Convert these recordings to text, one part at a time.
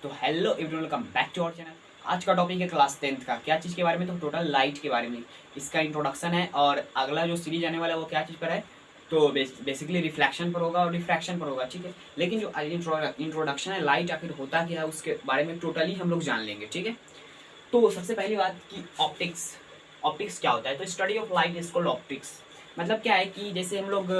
तो hello everyone, welcome back to our channel. आज का टॉपिक है क्लास 10th का। क्या चीज़ के बारे में? तो टोटल लाइट के बारे में इसका इंट्रोडक्शन है। और अगला जो सीरीज आने वाला है वो क्या चीज़ पर है? तो बेसिकली रिफ्लेक्शन पर होगा और रिफ्रैक्शन पर होगा, ठीक है। लेकिन जो इंट्रोडक्शन है, लाइट आखिर होता क्या है उसके बारे में टोटली हम लोग जान लेंगे, ठीक है। तो सबसे पहली बात कि ऑप्टिक्स। ऑप्टिक्स क्या होता है? तो study of light is called optics. मतलब क्या है कि जैसे हम लोग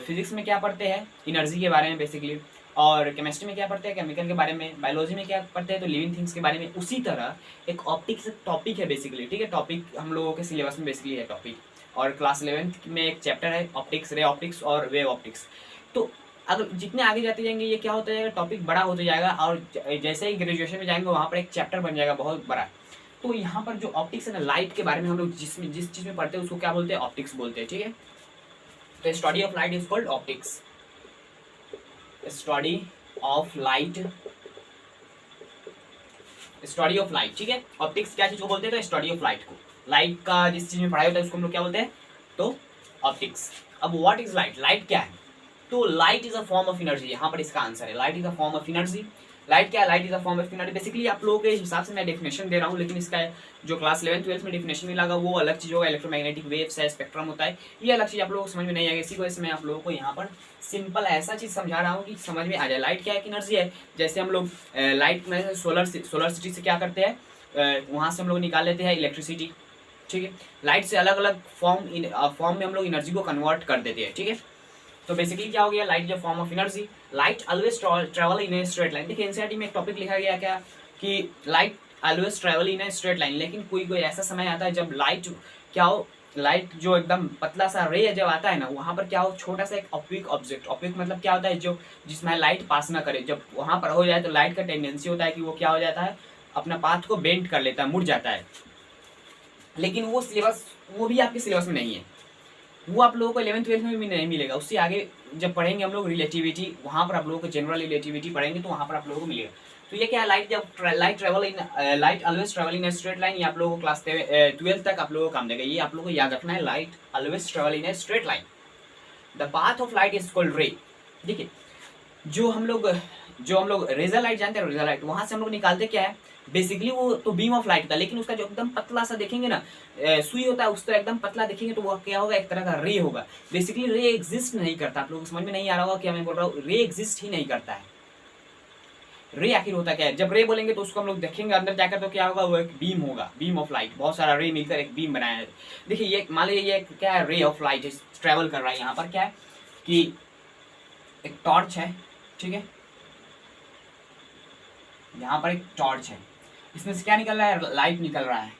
फिजिक्स में क्या पढ़ते हैं, एनर्जी के बारे में बेसिकली, और केमिस्ट्री में क्या पढ़ते हैं, केमिकल के बारे में, बायोलॉजी में क्या पढ़ते हैं, तो लिविंग थिंग्स के बारे में। उसी तरह एक ऑप्टिक्स टॉपिक है बेसिकली, ठीक है। टॉपिक हम लोगों के सिलेबस में बेसिकली है टॉपिक। और क्लास 11th में एक चैप्टर है ऑप्टिक्स, रे ऑप्टिक्स और वेव ऑप्टिक्स। तो अगर जितने आगे जाते जाएंगे ये क्या होता जाएगा, टॉपिक बड़ा होता जाएगा। और जैसे ही ग्रेजुएशन में जाएंगे वहाँ पर एक चैप्टर बन जाएगा बहुत बड़ा। तो यहाँ पर जो ऑप्टिक्स है ना, लाइट के बारे में हम लोग जिस चीज़ में पढ़ते हैं उसको क्या बोलते हैं? ऑप्टिक्स बोलते हैं, ठीक है। तो study of light is called optics. Study of light, study of light, ठीक है। ऑप्टिक्स क्या चीज को बोलते हैं? तो स्टडी ऑफ लाइट को। लाइट का जिस चीज में पढ़ाई होता है उसको हम लोग क्या बोलते हैं? तो ऑप्टिक्स। अब व्हाट इज लाइट? लाइट क्या है? तो light is a form of energy. यहाँ पर इसका आंसर है, light is a form of energy. Light क्या है? Light is a form of energy. Basically आप लोगों के हिसाब से मैं डेफिनेशन दे रहा हूँ, लेकिन इसका जो क्लास 11th-12th में डेफिनेशन मिला वो अलग चीज होगा। इलेक्ट्रोमैग्नेटिक वेव्स है, स्पेक्ट्रम होता है, ये अलग चीज आप लोगों को समझ में नहीं आएगी। इसी वजह से मैं आप लोगों को यहाँ पर सिंपल ऐसा चीज समझा रहा हूँ कि समझ में आ जाए। लाइट क्या है? एनर्जी है। जैसे हम लोग लाइट में सोलर सिटी से क्या करते हैं, वहाँ से हम लोग निकाल लेते हैं इलेक्ट्रिसिटी, ठीक है। लाइट से अलग अलग फॉर्म में हम लोग एनर्जी को कन्वर्ट कर देते हैं, ठीक है। तो बेसिकली क्या हो गया? लाइट जो form of energy. Light always travel in a straight line. देखिए एनसीईआरटी में एक टॉपिक लिखा गया क्या कि light always travel in a straight line. लेकिन कोई कोई ऐसा समय आता है जब लाइट क्या हो, लाइट जो एकदम पतला सा रे जब आता है ना, वहाँ पर क्या हो, छोटा सा एक ऑप्टिक ऑब्जेक्ट। ऑप्टिक मतलब क्या होता है? जो जिसमें लाइट पास ना करे, जब वहाँ पर हो जाए तो लाइट का टेंडेंसी होता है कि वो क्या हो जाता है, अपना पाथ को बेंड कर लेता है, मुड़ जाता है। लेकिन वो भी आपके सिलेबस में नहीं है। वो आप लोगों को 11th-12th में भी नहीं मिलेगा। उससे आगे जब पढ़ेंगे हम लोग रिलेटिविटी, वहाँ पर आप लोगों को जनरल रिलेटिविटी पढ़ेंगे तो वहाँ पर आप लोगों को मिलेगा। तो ये क्या है? लाइट जब light always travel in straight line. ये आप लोगों को क्लास 12th तक आप लोगों को काम देगा। ये आप लोगों को याद रखना है, light always travel in straight line. The path of light is called रे। देखिए जो हम लोग रेजर लाइट जानते हैं, रेजर लाइट वहां से हम लोग निकालते क्या है? बेसिकली वो तो बीम ऑफ लाइट था, लेकिन उसका जो एकदम पतला सा देखेंगे ना, सुई होता है, उसका एकदम पतला देखेंगे तो वो क्या होगा? एक तरह का रे होगा। बेसिकली रे एग्जिस्ट नहीं करता। आप लोगों को समझ में नहीं आ रहा होगा क्या मैं बोल रहा हूँ? रे एग्जिस्ट ही नहीं करता है। रे आखिर होता क्या है? जब रे बोलेंगे तो उसको हम लोग देखेंगे अंदर जाकर तो क्या होगा? वो एक बीम होगा, बीम ऑफ लाइट। बहुत सारा रे मिलकर एक बीम बनाया है। देखिए ये मान लीजिए ये क्या है? रे ऑफ लाइट ट्रेवल कर रहा है। यहाँ पर क्या है कि एक टॉर्च है, ठीक है। यहाँ पर एक टॉर्च है, इसमें से क्या निकल रहा है? लाइट निकल रहा है,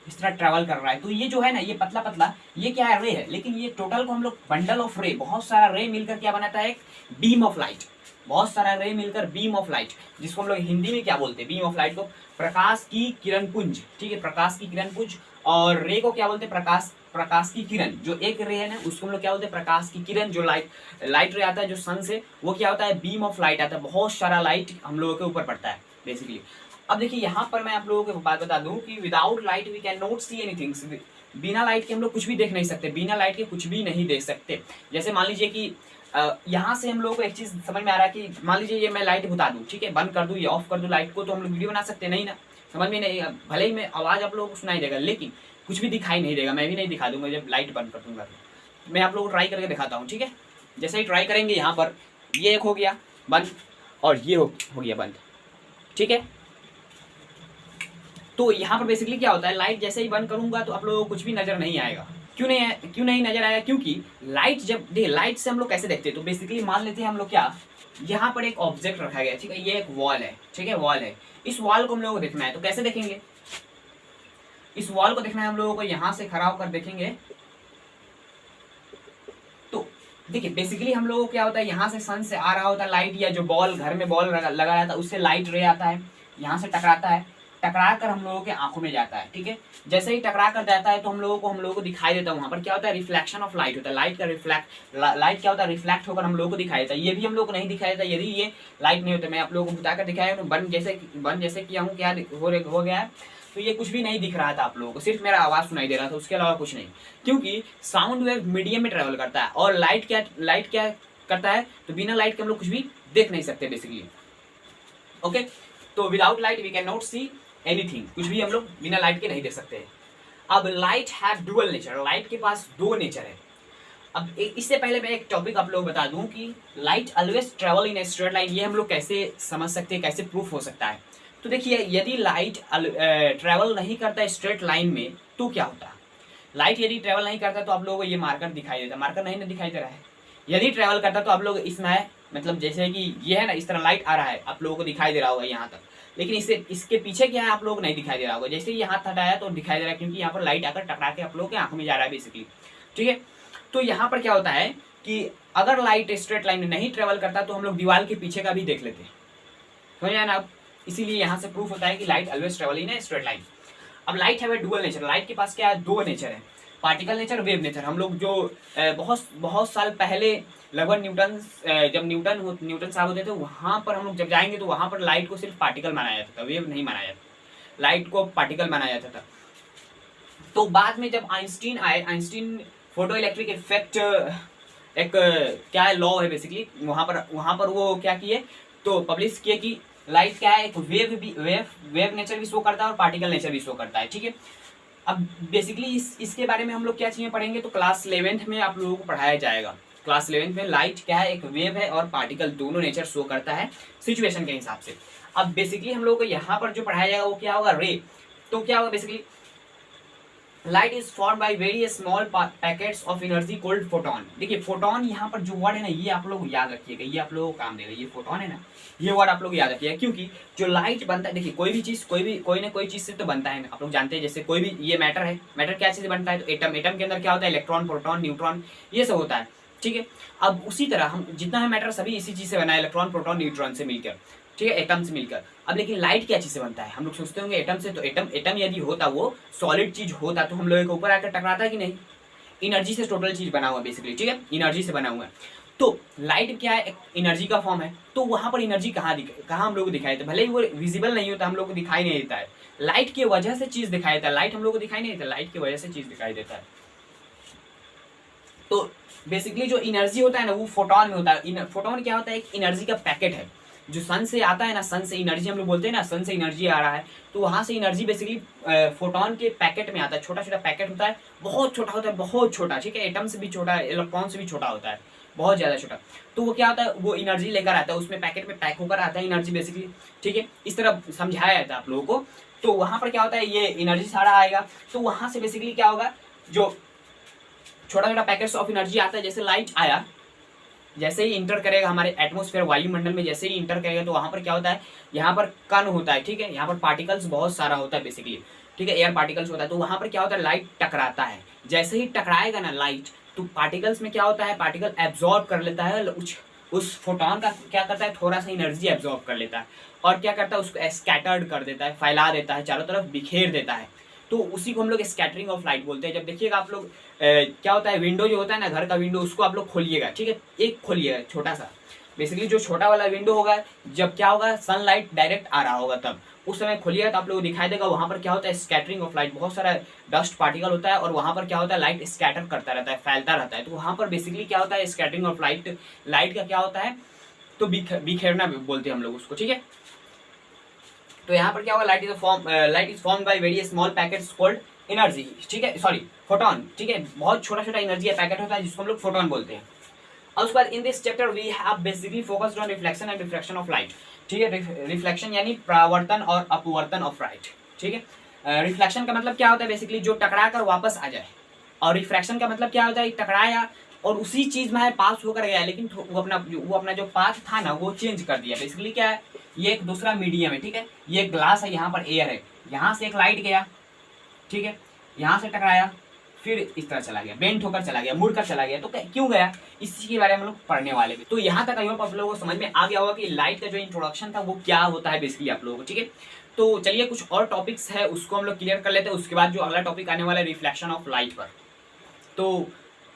इस तरह ट्रैवल कर रहा है। तो ये जो है ना, ये पतला पतला, ये क्या है? रे है। लेकिन ये टोटल को हम लोग बंडल ऑफ रे, बहुत सारा रे मिलकर क्या बनाता है? एक बीम ऑफ लाइट। बहुत सारा रे मिलकर बीम ऑफ लाइट, जिसको हम लोग हिंदी में क्या बोलते हैं? बीम ऑफ लाइट को प्रकाश की किरण पुंज, ठीक है, प्रकाश की किरण पुंज। और रे को क्या बोलते हैं? प्रकाश की किरण। जो एक रे है ना उसको हम लोग क्या बोलते हैं? प्रकाश की किरण। जो लाइट रे आता है जो सन से, वो क्या होता है? बीम ऑफ लाइट आता है। बहुत सारा लाइट हम लोगों के ऊपर पड़ता है बेसिकली। अब देखिए यहाँ पर मैं आप लोगों को बात बता दूं कि without light we can not see anything. बिना लाइट के हम लोग कुछ भी देख नहीं सकते, बिना लाइट के कुछ भी नहीं देख सकते। जैसे मान लीजिए कि यहाँ से हम लोगों को एक चीज समझ में आ रहा है कि मान लीजिए ये मैं लाइट बुता दूं, ठीक है, बंद कर दूं या ऑफ कर दूं लाइट को, तो हम लोग वीडियो बना सकते नहीं ना? समझ में नहीं। भले ही मैं आवाज आप लोगों को सुनाई देगा लेकिन कुछ भी दिखाई नहीं देगा। मैं भी नहीं दिखा दूंगा जब लाइट बंद कर दूंगा। तो मैं आप लोगों को ट्राई करके दिखाता हूँ, ठीक है। जैसे ही ट्राई करेंगे, यहाँ पर ये एक हो गया बंद और ये हो गया बंद, ठीक है। तो यहाँ पर बेसिकली क्या होता है? लाइट जैसे ही बंद करूंगा तो आप लोगों को कुछ भी नजर नहीं आएगा। क्यों नहीं नजर आएगा? क्योंकि लाइट जब देखिए, लाइट से हम लोग कैसे देखते हैं? तो बेसिकली मान लेते हैं हम लोग क्या, यहाँ पर एक ऑब्जेक्ट रखा गया, ठीक है, ये एक वॉल है, ठीक है, वॉल है। इस वॉल को हम लोगों को देखना है तो कैसे देखेंगे? इस वॉल को देखना है हम लोगों को, यहाँ से खड़ा होकर देखेंगे तो देखिए बेसिकली हम लोगों को क्या होता है? यहाँ से सन से आ रहा होता है लाइट, या जो बॉल घर में बॉल लगा रहता है उससे लाइट रे आता है, यहाँ से टकराता है, टकरा कर हम लोगों के आंखों में जाता है, ठीक है। जैसे ही टकरा कर जाता है तो हम लोगों को दिखाई देता है। वहां पर क्या होता है? रिफ्लेक्शन ऑफ लाइट होता है। लाइट क्या होता है? रिफ्लेक्ट होकर हम लोगों को दिखाई देता है। ये भी हम लोग को नहीं दिखाई देता यदि ये लाइट नहीं होता। मैं आप लोगों को बताकर दिखाया तो बंद जैसे किया हूँ, क्या हो गया है? तो ये कुछ भी नहीं दिख रहा था आप लोगों को, सिर्फ मेरा आवाज सुनाई दे रहा था, उसके अलावा कुछ नहीं। क्योंकि साउंड वेव मीडियम में ट्रेवल करता है और लाइट क्या करता है? तो बिना लाइट के हम लोग कुछ भी देख नहीं सकते बेसिकली, ओके। तो without light we can not see anything, कुछ भी हम लोग बिना लाइट के नहीं देख सकते। अब light have dual nature, light के पास दो नेचर है। अब इससे पहले मैं एक टॉपिक आप लोग बता दूं कि light always travel in a straight line, ये हम लोग कैसे समझ सकते हैं, कैसे प्रूफ हो सकता है। तो देखिए, यदि लाइट ट्रेवल नहीं करता है स्ट्रेट लाइन में तो क्या होता है, लाइट यदि ट्रेवल नहीं करता तो आप लोगों को ये मार्कर दिखाई देता है, मार्कर नहीं ना दिखाई दे रहा है। यदि ट्रेवल करता तो आप लोग इसमें है, मतलब जैसे कि ये है ना, इस तरह लाइट आ रहा है, आप लोगों को दिखाई दे रहा होगा यहाँ तक, लेकिन इसके पीछे क्या है आप लोगों को नहीं दिखाई दे रहा होगा। जैसे ये हाथ हटाया तो दिखाई दे रहा है, क्योंकि यहाँ पर लाइट आकर टकरा के आप लोगों के आंखों में जा रहा है बेसिकली, ठीक है। तो यहाँ पर क्या होता है कि अगर लाइट स्ट्रेट लाइन में नहीं ट्रेवल करता तो हम लोग दीवार के पीछे का भी देख लेते हैं, समझ आया ना। अब इसीलिए यहाँ से प्रूफ होता है कि light always travel in straight line. अब लाइट है डुअल नेचर, लाइट के पास क्या है, दो नेचर है, पार्टिकल नेचर, वेव नेचर। हम लोग जो बहुत साल पहले लगभग जब न्यूटन साहब होते थे, वहाँ पर हम लोग जब जाएंगे तो वहाँ पर लाइट को सिर्फ पार्टिकल माना जाता था, वेव नहीं माना जाता, लाइट को पार्टिकल माना जाता था। तो बाद में जब आइंस्टीन आए, आइंस्टीन फोटो इलेक्ट्रिक इफेक्ट एक क्या है, लॉ है बेसिकली, वहाँ पर वो क्या किए तो पब्लिश किए कि लाइट क्या है, एक वेव नेचर भी शो करता है और पार्टिकल नेचर भी शो करता है, ठीक है। अब बेसिकली इसके बारे में हम लोग क्या चीज़ें पढ़ेंगे, तो क्लास 11th में आप लोगों को पढ़ाया जाएगा। क्लास 11th में लाइट क्या है, एक वेव है और पार्टिकल, दोनों नेचर शो करता है सिचुएशन के हिसाब से। अब बेसिकली हम लोग को यहाँ पर जो पढ़ाया जाएगा वो क्या होगा, रे। तो क्या होगा basically, light is form by very small packets of energy cold photon. देखिए फोटोन यहाँ पर जो वर्ड है ना, ये आप लोग याद रखिएगा, ये आप लोगों को काम देगा, ये फोटोन है ना, ये वर्ड आप लोग याद रखिएगा। क्योंकि जो लाइट बनता है, देखिए कोई भी चीज़ कोई ना कोई चीज़ से तो बनता है ना, आप लोग जानते हैं। जैसे कोई भी, ये मैटर है, मैटर क्या चीज़ से बनता है, तो एटम, एटम के अंदर क्या होता है, इलेक्ट्रॉन, प्रोटॉन, न्यूट्रॉन, ये सब होता है, ठीक है। अब उसी तरह हम जितना है मैटर सभी इसी चीज़ से बना है, इलेक्ट्रॉन, प्रोटॉन, न्यूट्रॉन से मिलकर, ठीक है, एटम से मिलकर। अब लेकिन लाइट क्या चीज़ से बनता है, हम लोग सोचते होंगे एटम से, तो एटम यदि होता, वो सॉलिड चीज होता तो हम लोगों के ऊपर आकर टकराता है कि नहीं, एनर्जी से टोटल चीज बना हुआ बेसिकली, ठीक है, एनर्जी से बना हुआ है। तो लाइट क्या है, एक एनर्जी का फॉर्म है। तो वहां पर एनर्जी कहाँ हम लोग को दिखाई देता है, भले ही वो विजिबल नहीं होता, हम लोग को दिखाई नहीं देता है, लाइट की वजह से चीज दिखाई देता है, लाइट हम लोग को दिखाई नहीं देता, लाइट की वजह से चीज दिखाई देता है। तो बेसिकली जो एनर्जी होता है ना, वो फोटोन में होता है। फोटोन क्या होता है, एक एनर्जी का पैकेट है जो सन से आता है ना, सन से एनर्जी हम लोग बोलते हैं ना, सन से एनर्जी आ रहा है, तो वहाँ से एनर्जी बेसिकली फोटोन के पैकेट में आता है, छोटा छोटा पैकेट होता है, बहुत छोटा होता है, बहुत छोटा, ठीक है, एटम से भी छोटा है, इलेक्ट्रॉन से भी छोटा होता है, बहुत ज़्यादा छोटा। तो वो क्या होता है, वो एनर्जी लेकर आता है, उसमें पैकेट में पैक होकर आता है एनर्जी बेसिकली, ठीक है, इस तरह समझाया जाता है आप लोगों को। तो वहाँ पर क्या होता है, ये एनर्जी सारा आएगा, तो वहाँ से बेसिकली क्या होगा, जो छोटा छोटा पैकेट्स ऑफ एनर्जी आता है, जैसे लाइट आया, जैसे ही इंटर करेगा हमारे एटमॉस्फेयर, वायुमंडल में जैसे ही इंटर करेगा, तो वहाँ पर क्या होता है, यहाँ पर कण होता है, ठीक है, यहाँ पर पार्टिकल्स बहुत सारा होता है बेसिकली, ठीक है, एयर पार्टिकल्स होता है। तो वहाँ पर क्या होता है, लाइट टकराता है, जैसे ही टकराएगा ना लाइट, तो पार्टिकल्स में क्या होता है, पार्टिकल एब्जॉर्ब कर लेता है, उस फोटोन का क्या करता है, थोड़ा सा एनर्जी एब्जॉर्ब कर लेता है, और क्या करता है, उसको स्कैटर्ड कर देता है, फैला देता है, चारों तरफ बिखेर देता है। तो उसी को हम लोग स्कैटरिंग ऑफ लाइट बोलते हैं। जब देखिएगा आप लोग क्या होता है, विंडो जो होता है ना, घर का विंडो, उसको आप लोग खोलिएगा, ठीक है, एक खोलिएगा छोटा सा, बेसिकली जो छोटा वाला विंडो होगा, जब क्या होगा, सनलाइट डायरेक्ट आ रहा होगा, तब उस समय खोलिएगा तो आप लोगों को दिखाई देगा, वहाँ पर क्या होता है, स्कैटरिंग ऑफ लाइट, बहुत सारा डस्ट पार्टिकल होता है, और वहाँ पर क्या होता है, लाइट स्कैटर करता रहता है, फैलता रहता है। तो वहाँ पर बेसिकली क्या होता है, स्कैटरिंग ऑफ लाइट, लाइट का क्या होता है, तो बिखेरना बोलते हैं हम लोग उसको, ठीक है। तो यहाँ पर क्या होगा, light is form by very small packets called energy, ठीक है, सॉरी फोटोन, ठीक है, बहुत छोटा छोटा एनर्जी का पैकेट होता है जिसको हम लोग फोटोन बोलते हैं। और उसके बाद in this chapter we have basically focused on reflection and refraction of light, ठीक है, रिफ्लेक्शन यानी परावर्तन और अपवर्तन ऑफ लाइट, ठीक है। रिफ्लेक्शन का मतलब क्या होता है, बेसिकली जो टकरा कर वापस आ जाए, और रिफ्रैक्शन का मतलब क्या होता है, टकराया और उसी चीज में पास होकर गया, लेकिन वो अपना जो पाथ था ना, वो चेंज कर दिया। बेसिकली क्या है, ये एक दूसरा मीडियम है, ठीक है, ये एक ग्लास है, यहाँ पर एयर है, यहाँ से एक लाइट गया, ठीक है, यहाँ से टकराया, फिर इस तरह चला गया, बेंट होकर चला गया, मुड़कर चला गया, तो क्यों गया, इसी के बारे में हम लोग पढ़ने वाले भी। तो यहाँ तक आई होप आप लोगों को समझ में आ गया होगा कि लाइट का जो इंट्रोडक्शन था वो क्या होता है बेसिकली आप लोगों को, ठीक है। तो चलिए कुछ और टॉपिक्स है उसको हम लोग क्लियर कर लेते हैं, उसके बाद जो अगला टॉपिक आने वाला है रिफ्लेक्शन ऑफ लाइट पर। तो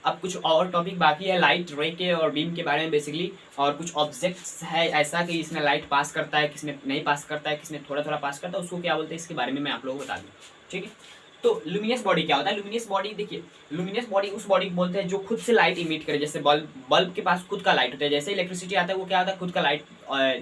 अब कुछ और टॉपिक बाकी है लाइट रे के और बीम के बारे में बेसिकली, और कुछ ऑब्जेक्ट्स है ऐसा कि इसमें लाइट पास करता है, किसमें नहीं पास करता है, किसमें थोड़ा थोड़ा पास करता है, उसको क्या बोलते हैं, इसके बारे में मैं आप लोगों को बता दूँ, ठीक है। तो लुमिनियस बॉडी क्या होता है? लुमिनियस बॉडी देखिए, लुमिनियस बॉडी उस बॉडी को बोलते हैं जो खुद से लाइट इमिट करे। जैसे बल्ब के पास खुद का लाइट होता है, जैसे इलेक्ट्रिसिटी आता है वो क्या होता है, खुद का लाइट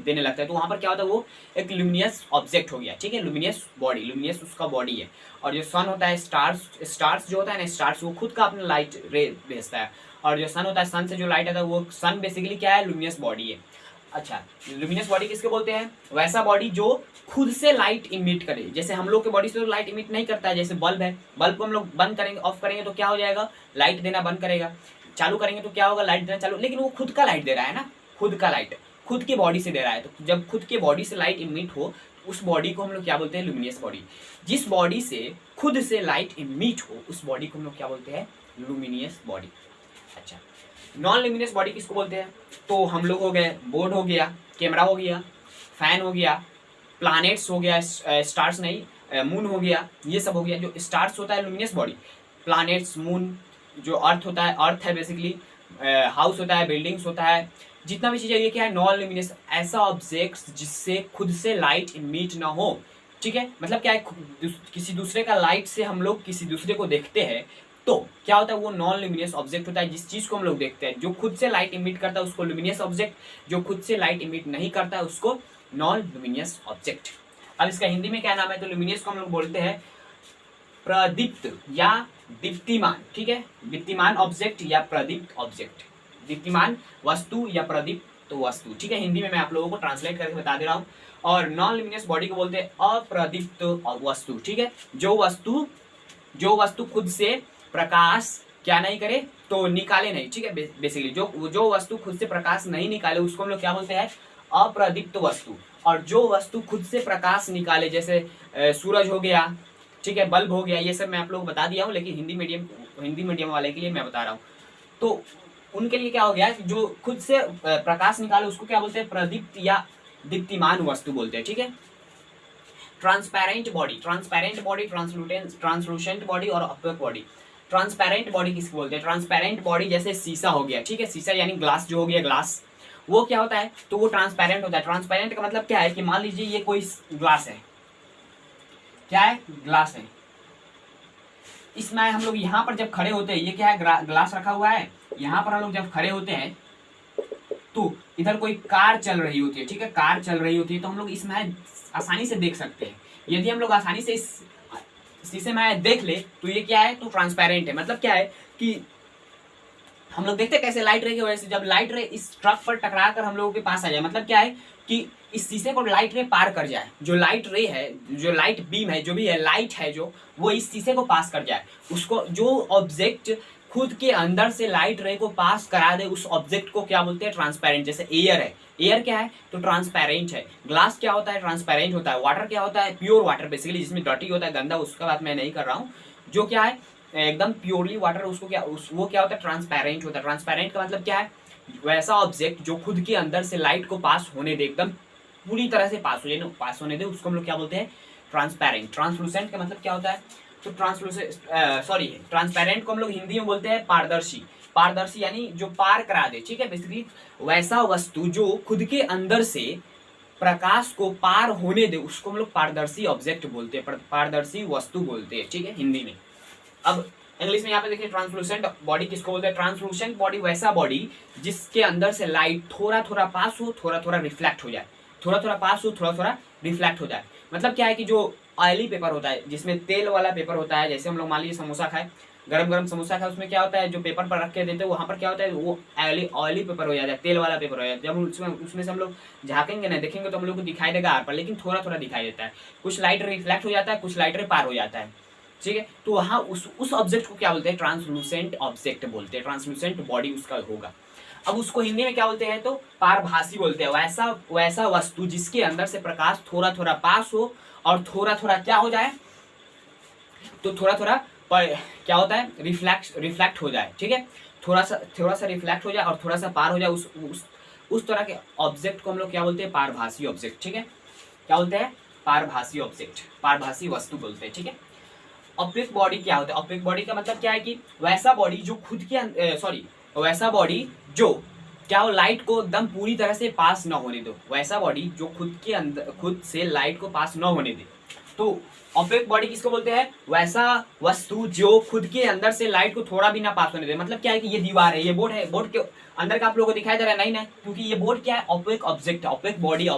देने लगता है। तो वहाँ पर क्या होता है, वो एक लुमिनियस ऑब्जेक्ट हो गया, ठीक है, लुमिनियस बॉडी, लुमिनियस उसका बॉडी है। और जो सन होता है, स्टार्स जो होता है ना, स्टार्स वो खुद का अपना लाइट रे भेजता है। और जो सन होता है, सन से जो लाइट आता है वो सन बेसिकली क्या है, लुमिनियस बॉडी है। अच्छा, लुमिनस बॉडी किसके बोलते हैं? वैसा बॉडी जो खुद से लाइट इमिट करे। जैसे हम लोग के बॉडी से तो लाइट इमिट नहीं करता है, जैसे बल्ब है, बल्ब को हम लोग बंद करेंगे, ऑफ करेंगे तो क्या हो जाएगा, लाइट देना बंद करेगा। चालू करेंगे तो क्या होगा, लाइट देना चालू, लेकिन वो खुद का लाइट दे रहा है ना, खुद का लाइट खुद की बॉडी से दे रहा है। तो जब खुद के बॉडी से लाइट इमिट हो, उस बॉडी को हम लोग क्या बोलते हैं, लुमिनियस बॉडी। जिस बॉडी से खुद से लाइट इमिट हो, उस बॉडी को हम लोग क्या बोलते हैं, लुमिनियस बॉडी। अच्छा, नॉन लुमिनियस बॉडी किसको बोलते हैं? तो हम लोग हो गए, बोर्ड हो गया, कैमरा हो गया, फैन हो गया, प्लैनेट्स हो गया, स्टार्स नहीं, मून हो गया, ये सब हो गया। जो स्टार्स होता है लुमिनियस बॉडी, प्लैनेट्स, मून, जो अर्थ होता है, अर्थ है बेसिकली, हाउस होता है, बिल्डिंग्स होता है, जितना भी चीज़ें, ये क्या है, नॉन लुमिनियस, ऐसा ऑब्जेक्ट जिससे खुद से लाइट इमिट ना हो, ठीक है। मतलब क्या है, किसी दूसरे का लाइट से हम लोग किसी दूसरे को देखते हैं तो क्या होता है, वो नॉन लुमिनियस ऑब्जेक्ट होता है। जिस चीज को हम लोग देखते हैं जो खुद से लाइट इमिट करता है उसको लुमिनियस ऑब्जेक्ट, जो खुद से लाइट इमिट नहीं करता है उसको नॉन लुमिनियस ऑब्जेक्ट। अब इसका हिंदी में क्या नाम है? तो लुमिनियस को हम लोग बोलते हैं प्रदीप्त या दीप्तिमान, ठीक है, दीप्तिमान ऑब्जेक्ट या प्रदीप्त ऑब्जेक्ट, दीप्तिमान वस्तु या प्रदीप्त वस्तु, ठीक है। हिंदी में मैं आप लोगों को ट्रांसलेट करके बता दे रहा हूँ। और नॉन लुमिनियस बॉडी को बोलते हैं अप्रदीप्त वस्तु, ठीक है। जो वस्तु खुद से प्रकाश क्या नहीं करे, तो निकाले नहीं, ठीक है। बेसिकली जो वस्तु खुद से प्रकाश नहीं निकाले उसको हम लोग क्या बोलते हैं, अप्रदीप्त वस्तु। और जो वस्तु खुद से प्रकाश निकाले, जैसे सूरज हो गया, ठीक है, बल्ब हो गया, ये सब मैं आप लोगों को बता दिया हूँ, लेकिन हिंदी मीडियम वाले के लिए मैं बता रहा हूँ। तो उनके लिए क्या हो गया, जो खुद से प्रकाश निकाले उसको क्या बोलते हैं, प्रदीप्त या दीप्तिमान वस्तु बोलते हैं, ठीक है। ट्रांसपेरेंट बॉडी, ट्रांसलूसेंट बॉडी और ऑपेक बॉडी। ट्रांसपेरेंट बॉडी किसको बोलते हैं? ट्रांसपेरेंट बॉडी जैसे शीशा हो गया, ठीक है, शीशा यानी ग्लास जो हो गया, ग्लास वो क्या होता है, तो वो ट्रांसपेरेंट होता है। ट्रांसपेरेंट का मतलब क्या है कि मान लीजिए ये कोई ग्लास है, क्या है, ग्लास है, इसमें हम लोग यहाँ पर जब खड़े होते हैं, ये क्या है, ग्लास रखा हुआ है, यहाँ पर हम लोग जब खड़े होते हैं तो इधर कोई कार चल रही होती है, ठीक है, कार चल रही होती है, तो हम लोग इसमें आसानी से देख सकते हैं। यदि हम लोग आसानी से इस शीशे में देख ले तो ये क्या है, तो ट्रांसपेरेंट है। मतलब क्या है कि हम लोग देखते कैसे लाइट रे की वजह से, जब लाइट रे इस ट्रक पर टकरा कर हम लोगों के पास आ जाए, मतलब क्या है कि इस शीशे को लाइट रे पार कर जाए, जो लाइट रे है, जो लाइट बीम है, जो भी है, लाइट है जो, वो इस शीशे को पास कर जाए, उसको जो ऑब्जेक्ट खुद के अंदर से लाइट रे को पास करा दे, उस ऑब्जेक्ट को क्या बोलते हैं, ट्रांसपेरेंट। जैसे एयर है, एयर क्या है, तो ट्रांसपेरेंट है। ग्लास क्या होता है, ट्रांसपेरेंट होता है। वाटर क्या होता है, प्योर वाटर बेसिकली, जिसमें डर्टी होता है, गंदा, उसका बात मैं नहीं कर रहा हूँ। जो क्या है एकदम प्योरली वाटर, उसको क्या वो क्या होता है, ट्रांसपेरेंट होता है। ट्रांसपेरेंट का मतलब क्या है, वैसा ऑब्जेक्ट जो खुद के अंदर से लाइट को पास होने दे, एकदम पूरी तरह से पास होने दे, उसको हम लोग क्या बोलते हैं, ट्रांसपेरेंट। ट्रांसलूसेंट का मतलब क्या होता है, तो ट्रांसपेरेंट को हम लोग हिंदी में बोलते हैं पारदर्शी। पारदर्शी यानी जो पार करा दे, ठीक है, बेसिकली वैसा वस्तु जो खुद के अंदर से प्रकाश को पार होने दे, उसको हम लोग पारदर्शी ऑब्जेक्ट बोलते हैं, पारदर्शी वस्तु बोलते हैं, ठीक है, हिंदी में। अब इंग्लिश में यहाँ पे देखिए, ट्रांसलूसेंट बॉडी किसको बोलते हैं? ट्रांसलूसेंट बॉडी वैसा बॉडी जिसके अंदर से लाइट थोड़ा थोड़ा पास हो, थोड़ा थोड़ा रिफ्लेक्ट हो जाए, थोड़ा थोड़ा पास हो, थोड़ा थोड़ा रिफ्लेक्ट हो जाए। मतलब क्या है कि जो ऑयली पेपर होता है, जिसमें तेल वाला पेपर होता है, जैसे हम लोग मान लीजिए समोसा खाए, गरम गरम समोसा खाए, उसमें क्या होता है, जो पेपर पर रख के देते हैं वहाँ पर क्या होता है, वो ऑयली पेपर हो जाता है, तेल वाला पेपर हो जाता है। जब उसमें से हम लोग झाँकेंगे ना, देखेंगे तो हम लोग को दिखाई देगा आर पर, लेकिन थोड़ा थोड़ा दिखाई देता है, कुछ लाइट रिफ्लेक्ट हो जाता है, कुछ लाइट पार हो जाता है, ठीक है। तो वहाँ उस ऑब्जेक्ट को क्या बोलते हैं, ट्रांसलूसेंट ऑब्जेक्ट बोलते हैं, ट्रांसलूसेंट बॉडी उसका होगा। अब उसको हिंदी में क्या बोलते हैं, तो पारभासी बोलते हैं। वैसा वस्तु जिसके अंदर से प्रकाश थोड़ा थोड़ा पास हो और थोड़ा थोड़ा क्या हो जाए, तो थोड़ा थोड़ा क्या होता है, रिफ्लेक्ट हो जाए, ठीक है, थोड़ा सा रिफ्लेक्ट हो जाए और थोड़ा सा पार हो जाए, उस तरह के ऑब्जेक्ट को हम लोग क्या बोलते हैं, पारभासी ऑब्जेक्ट, ठीक है। क्या बोलते हैं, पारभासी ऑब्जेक्ट, पारभासी वस्तु बोलते हैं, ठीक है। ऑप्टिक बॉडी क्या होता है? ऑप्टिक बॉडी का मतलब क्या है कि वैसा बॉडी जो वैसा बॉडी जो क्या हो, लाइट को एकदम पूरी तरह से पास न होने दो, वैसा बॉडी जो खुद से लाइट को पास न होने दे, तो ऑपेक बॉडी किसको बोलते हैं? वैसा वस्तु जो खुद के अंदर से लाइट को थोड़ा भी ना पास होने दे। मतलब क्या है कि ये दीवार है, ये बोर्ड है, बोर्ड के अंदर का आप लोगों को दिखाई दे रहा है? नहीं ना, क्योंकि ये बोर्ड क्या है? ऑपेक ऑब्जेक्ट है, ऑपेक बॉडी,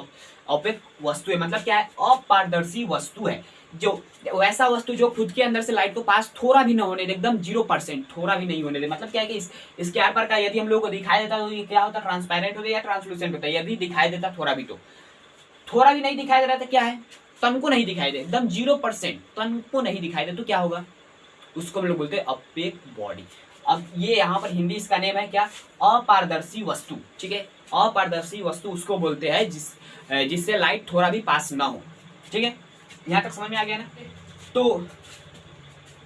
ऑपेक वस्तु है। मतलब क्या है? अपारदर्शी वस्तु है, जो वैसा वस्तु जो खुद के अंदर से लाइट को पास थोड़ा भी ना होने दे, एकदम 0% थोड़ा भी नहीं होने दे। मतलब क्या है कि इसके आर पार का यदि हम लोगों को दिखाई देता तो ये क्या होता? ट्रांसपेरेंट होता या ट्रांसलूसेंट होता? यदि दिखाई देता थोड़ा भी, तो थोड़ा भी नहीं दिखाई दे रहा था क्या है? तन को नहीं दिखाई दे, एकदम 0% तन को नहीं दिखाई दे, तो क्या होगा? उसको हम लोग बोलते हैं ऑपेक बॉडी। अब ये यहाँ पर हिंदी इसका नेम है क्या? अपारदर्शी वस्तु। ठीक है, अपारदर्शी वस्तु उसको बोलते हैं जिससे लाइट थोड़ा भी पास ना हो। ठीक है, यहाँ तक समझ में आ गया ना? तो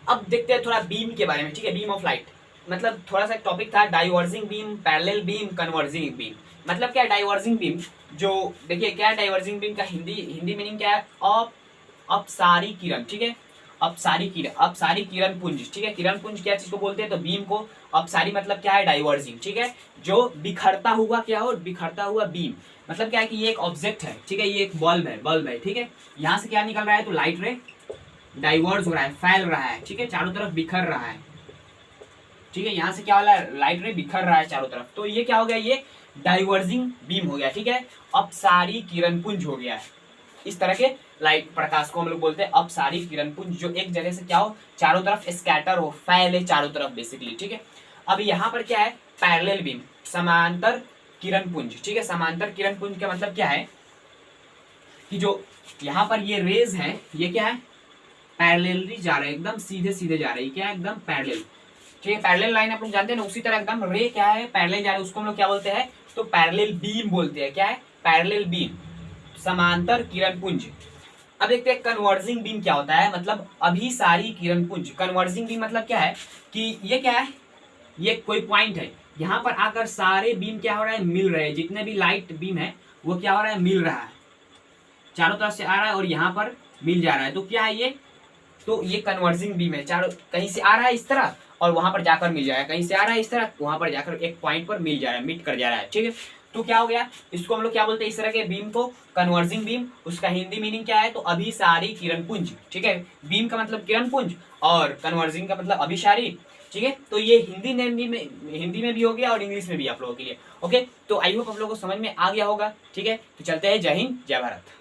अब देखते हैं थोड़ा बीम के बारे में। ठीक है, बीम ऑफ लाइट मतलब थोड़ा सा टॉपिक था diverging beam, parallel beam, converging beam. मतलब क्या है डाइवर्जिंग बीम? जो देखिए क्या है डाइवर्जिंग बीम का हिंदी मीनिंग क्या है? अपसारी किरण। ठीक है, अपसारी किरण पुंज। ठीक है, किरण पुंज क्या चीज को बोलते हैं? तो बीम को। अपसारी मतलब क्या है? डाइवर्जिंग। ठीक है, जो बिखरता हुआ क्या हो? बिखरता हुआ बीम। मतलब क्या है कि ये एक ऑब्जेक्ट है। ठीक है, ये एक बल्ब है। ठीक है, यहाँ से क्या निकल रहा है? तो लाइट रे डाइवर्ज हो रहा है, फैल रहा है। ठीक है, चारों तरफ बिखर रहा है। ठीक है, यहाँ से क्या वाला लाइट रे बिखर रहा है चारों तरफ, तो ये क्या हो गया? ये डाइवर्जिंग बीम हो गया। ठीक है, अपसारी किरण पुंज हो गया है। इस तरह के लाइट प्रकाश को हम लोग बोलते हैं अपसारी किरण पुंज, जो एक जगह से क्या हो? चारों तरफ स्कैटर हो, फैले चारों तरफ बेसिकली। ठीक है, अब यहाँ पर क्या है? पैरेलल बीम, समांतर किरण पुंज। ठीक है, समांतर किरण पुंज का मतलब क्या है कि जो यहाँ पर ये रेज है, ये क्या है? पैरेलली जा रहे हैं, एकदम सीधे सीधे जा रहे हैं। क्या है? एकदम पैरेलल। ठीक है, पैरेलल लाइन आप लोग जानते हैं ना, उसी तरह एकदम रे क्या है? पैरेलल जा रहे हैं, उसको हम लोग क्या बोलते हैं? तो पैरेलल बीम बोलते हैं। क्या है? पैरेलल बीम, समांतर किरण पुंज। अब देखते हैं कन्वर्जिंग बीम क्या होता है। मतलब अभिसारी किरण पुंज। कन्वर्जिंग बीम मतलब क्या है कि ये क्या है? ये कोई पॉइंट है, यहाँ पर आकर सारे बीम क्या हो रहा है? मिल रहे हैं। जितने भी लाइट बीम है वो क्या हो रहा है? मिल रहा है, चारों तरफ से आ रहा है और यहाँ पर मिल जा रहा है। तो क्या है ये? तो ये कन्वर्जिंग बीम है। चारों कहीं से आ रहा है इस तरह और वहां पर जाकर मिल जाएगा, कहीं से आ रहा है इस तरह, वहां पर जाकर एक पॉइंट पर मिल जा रहा है, मीट कर जा रहा है। ठीक है, तो क्या हो गया? इसको हम लोग क्या बोलते हैं? इस तरह के बीम को कन्वर्जिंग बीम। उसका हिंदी मीनिंग क्या है? तो अभिसारी किरण पुंज। ठीक है, बीम का मतलब किरण पुंज और कन्वर्जिंग का मतलब अभिसारी। ठीक है, तो ये हिंदी में भी हो गया और इंग्लिश में भी आप लोगों के लिए। ओके, तो आई होप आप लोगों को समझ में आ गया होगा। ठीक है, तो चलते हैं। जय हिंद, जय भारत।